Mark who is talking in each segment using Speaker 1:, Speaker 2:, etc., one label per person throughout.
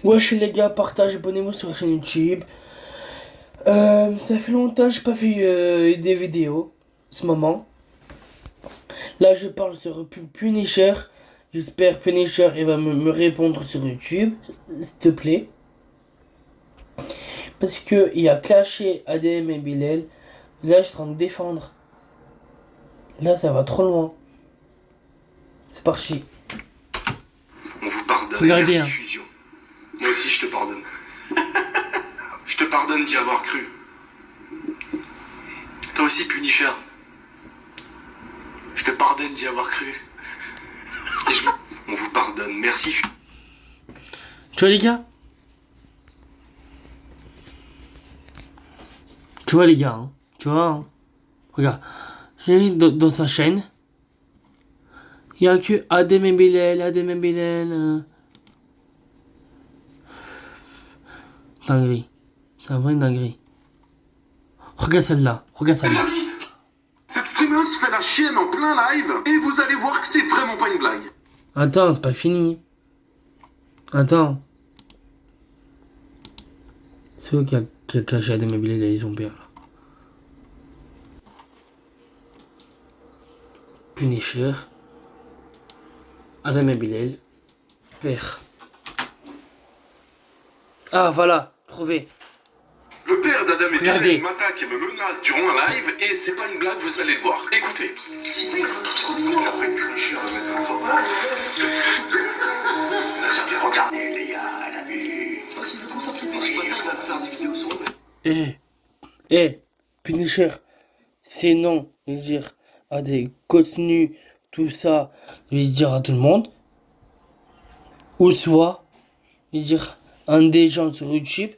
Speaker 1: Wesh les gars, partage, abonnez-vous sur la chaîne YouTube. Ça fait longtemps que j'ai pas fait des vidéos, ce moment. Là je parle sur Punisher. J'espère Punisher il va me répondre sur YouTube, s'il te plaît. Parce que il a clashé ADM et Bilal. Là je suis en train de défendre. Là ça va trop loin. C'est parti.
Speaker 2: On vous pardonne.
Speaker 1: Regardez,
Speaker 2: Merci, Fusion. Moi aussi, je te pardonne. Je te pardonne d'y avoir cru. Toi aussi, Punisher. Je te pardonne d'y avoir cru. On vous pardonne. Merci.
Speaker 1: Tu vois les gars? Tu vois les gars, hein? Tu vois, hein? Regarde, j'ai vu dans sa chaîne, il n'y a que Adem et Bilal. Dinguerie. C'est un vrai dinguerie. Regarde celle-là.
Speaker 2: Cette streameuse fait la chienne en plein live et vous allez voir que c'est vraiment pas une blague.
Speaker 1: Attends, c'est pas fini. Attends. C'est eux qui a caché Adem et Bilal et son père là. Punisher. Adem et Bilal. Père. Ah voilà, trouvé.
Speaker 2: Le père d'Adam et
Speaker 1: Regardez.
Speaker 2: Bilal m'attaque et me menace durant un live et c'est pas une blague, vous allez le voir. Écoutez. Regardez les gars, elle a vu.
Speaker 1: Punisher, c'est non, je veux dire, à des contenus, tout ça, je vais dire à tout le monde. Ou soit, je vais dire, un des gens sur YouTube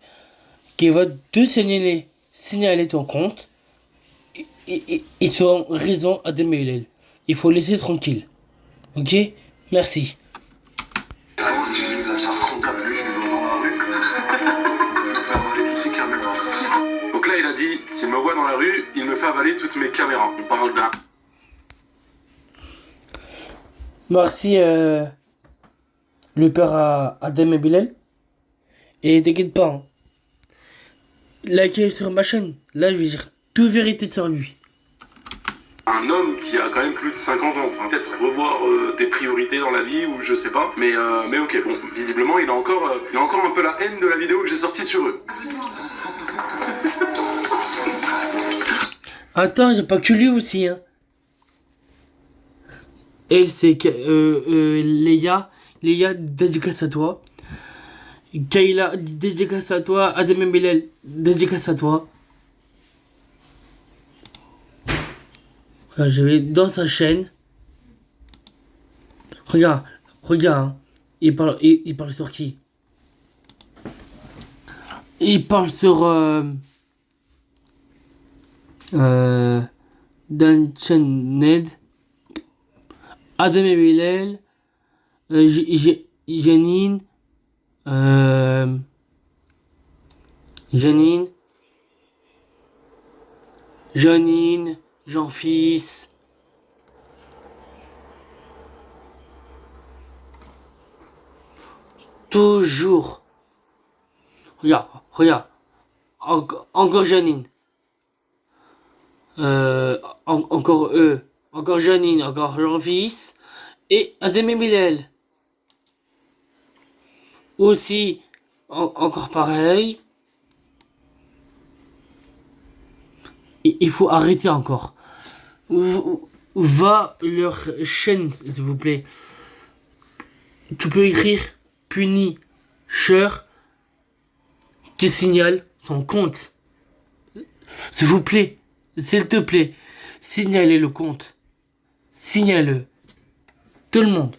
Speaker 1: qui va te signaler ton compte. Ils sont raison à démêler. Il faut laisser tranquille. Ok? Merci.
Speaker 2: Donc là, il a dit, s'il me voit dans la rue, il me fait avaler toutes mes caméras. On parle d'un...
Speaker 1: Merci le père à Adem et Bilal. Et t'inquiète pas. Hein. Likez sur ma chaîne. Là, je vais dire toute vérité sur lui.
Speaker 2: Un homme qui a quand même plus de 50 ans. Enfin, peut-être revoir tes priorités dans la vie ou je sais pas. Mais ok, bon, visiblement, il a encore un peu la haine de la vidéo que j'ai sortie sur eux.
Speaker 1: Attends, y a pas que lui aussi, hein. Elle, c'est Léa, dédicace à toi. Kayla, dédicace à toi. Adem et Bilal, dédicace à toi. Regarde, je vais dans sa chaîne. Regarde, hein. Il parle sur qui? Il parle sur Dan Ned, Adem et Bilal, Janine, Janine, Jean-Fils. Toujours. Regarde. Encore Janine. Encore eux. Encore Janine, encore Jean-Fils. Et Adem et Bilal. Aussi, encore pareil. Il faut arrêter encore. Va leur chaîne, s'il vous plaît. Tu peux écrire Punisher qui signale son compte. S'il vous plaît, s'il te plaît, signalez le compte. Signale-le. Tout le monde.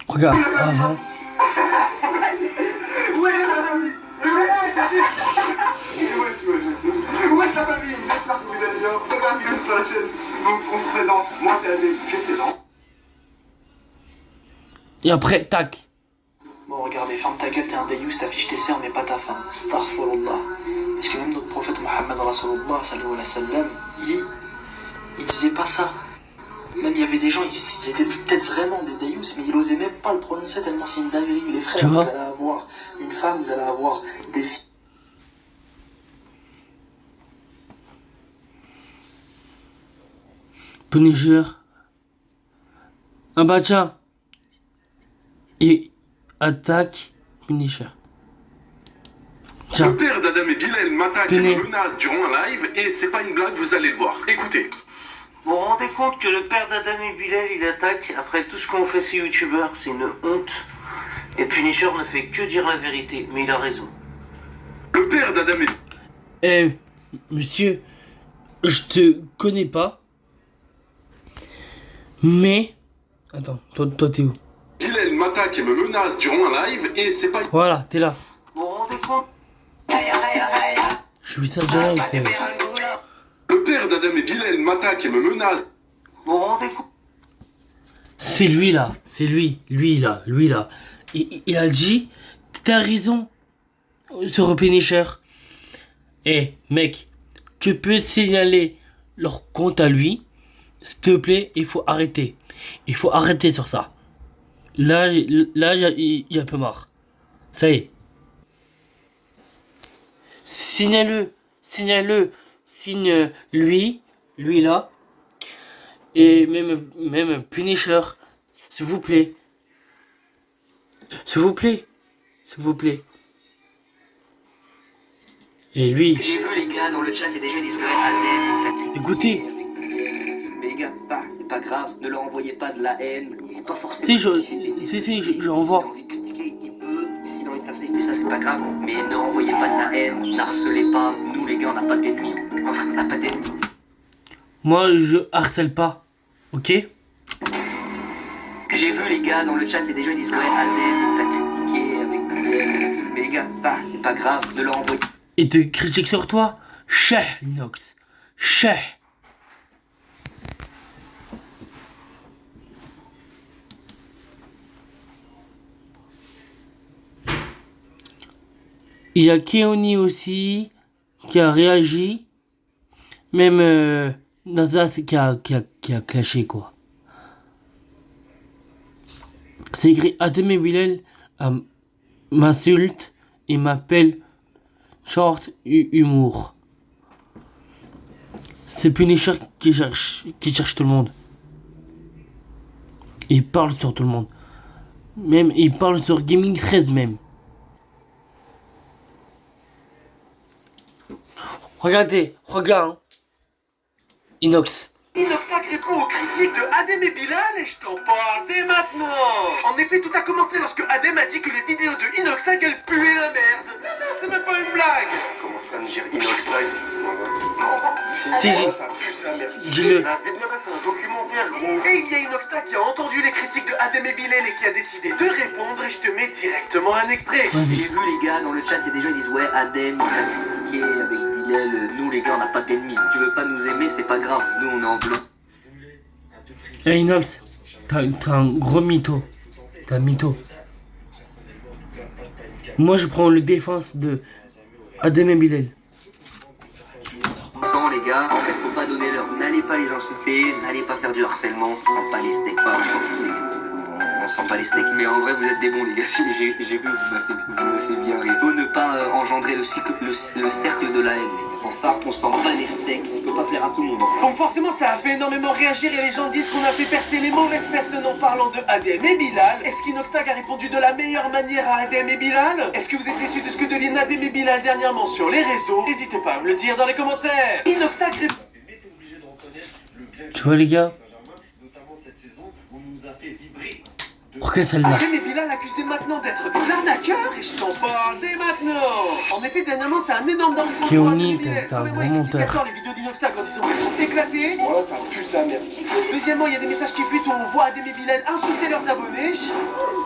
Speaker 1: Regarde, avant.
Speaker 2: Wesh la famille, j'espère que vous allez bien. Bienvenue sur la chaîne. Donc on se présente, moi c'est Adé, j'ai 16 ans.
Speaker 1: Et après, tac.
Speaker 3: Bon regardez, ferme ta gueule, t'es un déyous, t'affiches tes sœurs mais pas ta femme. Starfallah. Parce que même notre prophète Mohammed Rasulullah sallallahu alayhi wa sallam, il disait pas ça. Même il y avait des gens, ils étaient peut-être vraiment des daïous, mais ils osaient même pas le prononcer tellement c'est une dinguerie. Les frères,
Speaker 1: Tu vois,
Speaker 3: vous allez avoir une femme, vous allez avoir des filles.
Speaker 1: Punisher. Ah bah tiens. Et attaque Punisher.
Speaker 2: Le
Speaker 1: Tiens,
Speaker 2: père d'Adam et Bilal m'attaque et
Speaker 1: tenez.
Speaker 2: me menace durant un live et c'est pas une blague, vous allez le voir. Écoutez.
Speaker 4: Vous vous rendez compte que le père d'Adam et Bilal, il attaque après tout ce qu'ont fait ces youtubeurs, c'est une honte. Et Punisher ne fait que dire la vérité, mais il a raison.
Speaker 2: Le père d'Adam et
Speaker 1: Eh, monsieur, je te connais pas. Mais. Attends, toi t'es où?
Speaker 2: Bilal m'attaque et me menace durant un live et c'est pas...
Speaker 1: Voilà, t'es là.
Speaker 4: Vous vous rendez compte?
Speaker 1: Je suis ça direct.
Speaker 2: Le père d'Adam et Bilal m'attaque et me menace.
Speaker 4: Vous vous rendez compte?
Speaker 1: C'est lui là. C'est lui. Lui là. Il a dit. T'as raison. Sur Punisher. Eh, mec. Tu peux signaler leur compte à lui. S'il te plaît, il faut arrêter. Il faut arrêter sur ça. Là, il y a un peu marre. Ça y est. Signale-le. Signe lui là. Et même Punisher. S'il vous plaît. Et lui.
Speaker 3: J'ai vu les gars dans le chat, il y a des gens qui disent ouais, Adem, t'as critiqué
Speaker 1: Écoutez.
Speaker 3: Mais les gars, ça, c'est pas grave, ne leur envoyez pas de la haine. Pas forcément.
Speaker 1: Si, j'envoie.
Speaker 3: S'il a envie de critiquer, il peut. S'il a envie de faire ça, il fait ça, c'est pas grave. Mais ne renvoyez pas de la haine, n'harcelez pas. Nous, les gars, on n'a pas d'ennemis. Enfin, on n'a pas d'ennemis.
Speaker 1: Moi, je harcèle pas. Ok?
Speaker 3: J'ai vu les gars dans le chat, il y a des gens qui disent ouais, Adem, t'as critiqué avec Bilal. Mais les gars, ça, c'est pas grave, ne leur envoyez pas.
Speaker 1: Et te critique sur toi? Cheh, Inox. Cheh. Il y a Keoni aussi qui a réagi. Même Nazas qui a clashé quoi. C'est écrit Adem et Bilal m'insulte et m'appelle short humour. C'est Punisher qui cherche tout le monde. Il parle sur tout le monde. Même il parle sur Gaming 13 même. Regardez, regarde. Hein. Inox.
Speaker 5: Inoxtag répond aux critiques de Adem et Bilal et je t'en parle dès maintenant. En effet, tout a commencé lorsque Adem a dit que les vidéos de Inoxtag elles puaient la merde. Non, c'est même pas une blague.
Speaker 4: Commence pas à me dire Inoxtag.
Speaker 1: Si, dis-le.
Speaker 4: La vidéo là, c'est un documentaire, gros.
Speaker 5: Et il y a Inoxtag qui a entendu les critiques de Adem et Bilal et qui a décidé de répondre et je te mets directement un extrait.
Speaker 3: J'ai vu les gars dans le chat, il y a des gens qui disent ouais, Adem, t'as critiqué avec Bilal. Nous, les gars, on n'a pas d'ennemis. Tu veux pas nous aimer, c'est pas grave. Nous, on est en blanc.
Speaker 1: Hey Inox, t'as un gros mytho. T'as un mytho. Moi je prends le défense de Adem et Bilal.
Speaker 3: Sans les gars, en fait, faut pas donner l'heure. N'allez pas les insulter, n'allez pas faire du harcèlement. On sent pas les steaks. Enfin, on s'en fout, les gars. On sent pas les steaks. Mais en vrai, vous êtes des bons, les gars. J'ai vu, vous me fait bien rire. Faut ne pas engendrer le cercle de la haine. En ça, on sent pas les steaks. On peut pas plaire à tout le monde.
Speaker 5: Donc forcément ça a fait énormément réagir et les gens disent qu'on a fait percer les mauvaises personnes en parlant de Adem et Bilal. Est-ce qu'Inoxtag a répondu de la meilleure manière à Adem et Bilal? Est-ce que vous êtes déçus de ce que deviennent Adem et Bilal dernièrement sur les réseaux? N'hésitez pas à me le dire dans les commentaires. Inoxtag répond.
Speaker 1: Tu vois les gars? Regarde celle-là.
Speaker 5: Adem et Bilal accusés maintenant d'être des arnaqueurs et je t'en parle dès maintenant. En effet, dernièrement, c'est un énorme danger pour
Speaker 1: Keoni,
Speaker 5: Adem et Bilal.
Speaker 1: t'es un
Speaker 5: Premièrement,
Speaker 1: gros
Speaker 5: les
Speaker 1: menteur.
Speaker 5: critiquateurs, les vidéos d'Inoxtag en disant qu'elles sont éclatées.
Speaker 2: Voilà, ça pue sa merde.
Speaker 5: Deuxièmement, il y a des messages qui fuitent où on voit Adem et Bilal insulter leurs abonnés.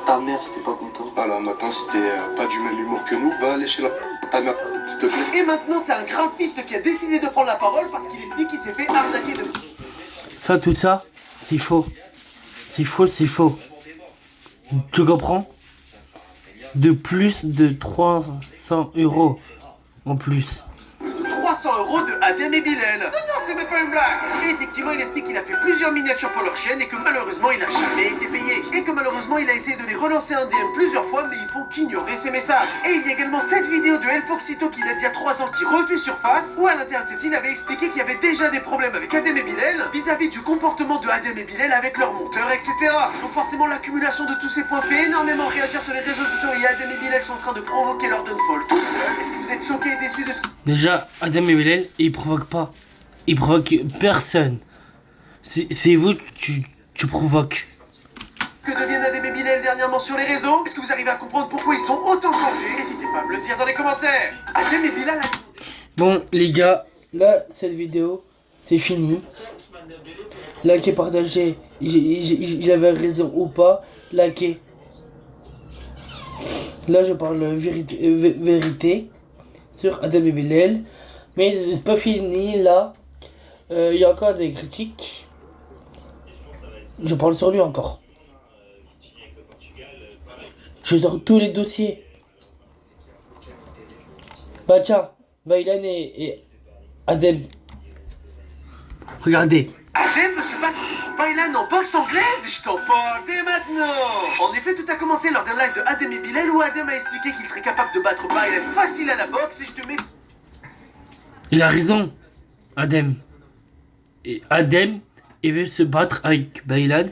Speaker 3: Ta mère, c'était pas content.
Speaker 2: Voilà, maintenant, si t'es pas du même humour que nous, va aller chez ta mère, s'il te plaît.
Speaker 5: Et maintenant, c'est un graphiste qui a décidé de prendre la parole parce qu'il explique qu'il s'est fait arnaquer de...
Speaker 1: Ça, tout ça, c'est faux. C'est faux. Tu comprends? De plus de 300 € en plus.
Speaker 5: 300 € de Adem et Bilal. Non, c'est même pas une blague. Et effectivement, il explique qu'il a fait plusieurs miniatures pour leur chaîne et que malheureusement, il a jamais été payé. Et que malheureusement, il a essayé de les relancer en DM plusieurs fois, mais ils font qu'ignorer ses messages. Et il y a également cette vidéo de El Foxito qui date d'il y a 3 ans qui refait surface, où à l'intérieur de Cécile avait expliqué qu'il y avait déjà des problèmes avec Adem et Bilal vis-à-vis du comportement de Adem et Bilal avec leur monteur, etc. Donc forcément, l'accumulation de tous ces points fait énormément réagir sur les réseaux sociaux et Adem et Bilal sont en train de provoquer leur downfall tout seuls. Est-ce que vous êtes choqués et déçus de ce
Speaker 1: Déjà, Adem et Bilal, ils provoquent pas. Ils provoquent personne. C'est vous, tu provoques.
Speaker 5: que deviennent Adem et Bilal dernièrement sur les réseaux? Est-ce que vous arrivez à comprendre pourquoi ils sont autant changés? N'hésitez pas à me le dire dans les commentaires. Adem et Bilal
Speaker 1: Bon, les gars, là, cette vidéo, c'est fini. Likez, partagez. J'avais raison ou pas. Likez. Là, je parle vérité sur Adem et Bilal. Mais c'est pas fini, là. Il y a encore des critiques. Je parle sur lui encore. Je sors tous les dossiers. Bah tiens, Baylan et Adem. Regardez.
Speaker 5: Adem veut se battre contre Baylan en boxe anglaise? Je t'en parle dès maintenant. En effet, tout a commencé lors d'un live de Adem et Bilal où Adem a expliqué qu'il serait capable de battre Baylan facile à la boxe et je te mets...
Speaker 1: Il a raison, Adem. Et Adem, il veut se battre avec Baylan.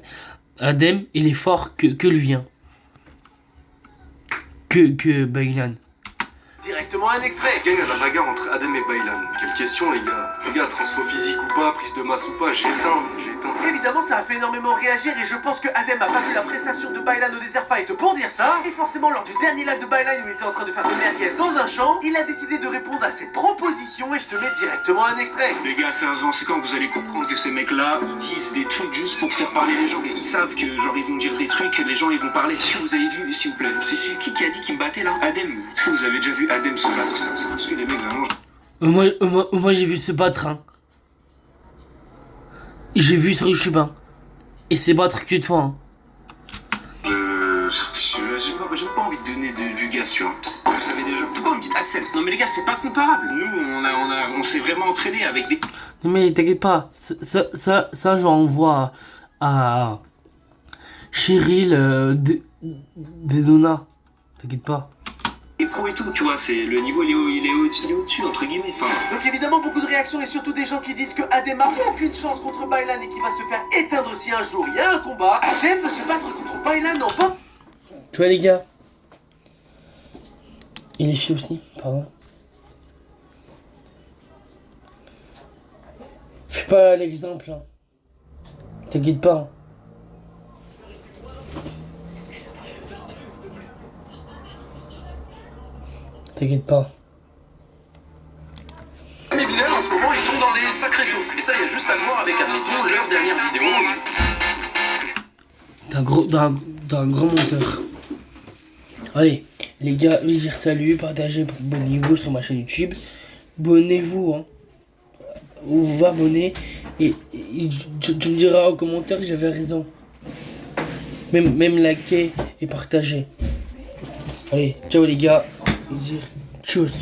Speaker 1: Adem, il est fort que lui. Hein. Que Baylan.
Speaker 5: Directement un extrait.
Speaker 2: Gagne à la bagarre entre Adem et Baylan. Quelle question, les gars. Les gars, transfo physique ou pas, prise de masse ou pas, j'éteins.
Speaker 5: Évidemment, ça a fait énormément réagir et je pense que Adem a pas vu la prestation de Baylan au Nether Fight pour dire ça. Et forcément, lors du dernier live de Baylan où il était en train de faire de merguez dans un champ, il a décidé de répondre à cette proposition et je te mets directement un extrait.
Speaker 2: Les gars, sérieusement, c'est quand vous allez comprendre que ces mecs-là, ils disent des trucs juste pour faire parler les gens. Ils savent que, genre, ils vont dire des trucs, les gens, ils vont parler. Est-ce que vous avez vu, s'il vous plaît? C'est qui a dit qu'il me battait, là? Adem. Est-ce que vous avez déjà vu Adem se battre? C'est parce que les mecs, vraiment...
Speaker 1: Moi j'ai vu se battre. Hein. J'ai vu sur YouTube. Hein. Et c'est battre que toi. Hein.
Speaker 2: J'ai pas envie de donner du gaz, tu vois. Vous savez déjà. Pourquoi on me dit Axel? Non mais les gars, c'est pas comparable. Nous, on s'est vraiment entraîné avec des...
Speaker 1: Non mais t'inquiète pas. Ça je l'envoie à Cheryl Denona. T'inquiète pas.
Speaker 2: Les pros et tout, tu vois, c'est le niveau, il est au-dessus, entre guillemets. Enfin...
Speaker 5: Donc évidemment, beaucoup de réactions et surtout des gens qui disent que Adem a aucune chance contre Baylan et qu'il va se faire éteindre si un jour il y a un combat. Adem veut se battre contre Baylan en boxe.
Speaker 1: Tu vois les gars. Et les filles aussi, pardon. Fais pas l'exemple. Hein. T'inquiète pas. Hein. T'inquiète pas.
Speaker 5: Et Bilal, en ce moment, ils sont dans des sacrées sauces. Et ça, il y a juste à le voir avec, admettons, leur dernière vidéo.
Speaker 1: D'un grand monteur. Allez, les gars, je dire salut, partagez, abonnez-vous sur ma chaîne YouTube. Abonnez-vous, hein. Vous vous abonnez et tu me diras en commentaire que j'avais raison. Même liker et partager. Allez, ciao les gars. Je veux dire, tchuss.